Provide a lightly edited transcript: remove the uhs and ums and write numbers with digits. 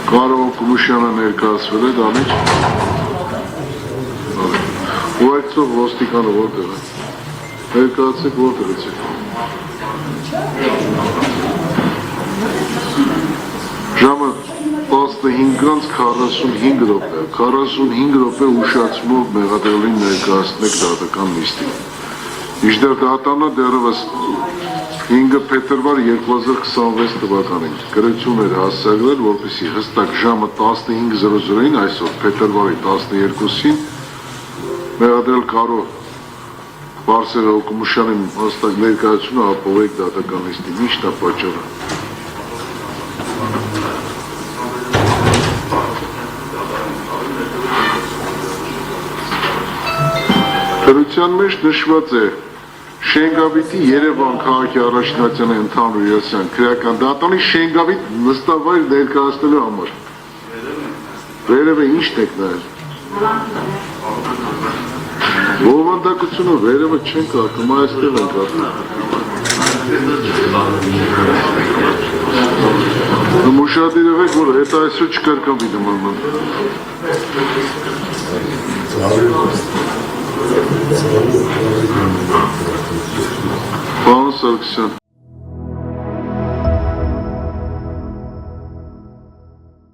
Կարո Կոմուշյանը ներկայացվել է դանիչ։ Ուղեկցող ոստիկանը որտեղ է։ Ներկայացեք որտեղից է։ Ժամը 15:45 րոպե, 45 րոպե ուշացումով մեղադրելին ներկայացնեք դատական նիստին։ Մինչդեռ դատանը դեռևս 5 փետրվար 2026 թվականին գրություն էր հասցրել, որպեսզի հստակ ժամը 15:00-ին այսօր փետրվարի 12-ին մեղադրել Կարո Բարսեղը Կոմուշյանի հստակ ներկայացումը ապահովեք դատական նիստին։ Ի՞նչն է պատճառը։ Գրության մեջ նշված է Շենգավիթի Երևան քաղաքի առաջնահերթության ընդհանուր երեսան քրեական դատանի Շենգավիթ նստավայր ներկայացնելու համար։ Վերևը ի՞նչն եք նայել։ Բովանդակությունը վերևը չենք ակում, այստեղ ենք ակում։ Ուշադիր եղեք, որ հետ այսօր չկրկնվի նման բան։ Պարոն Սարգսյան,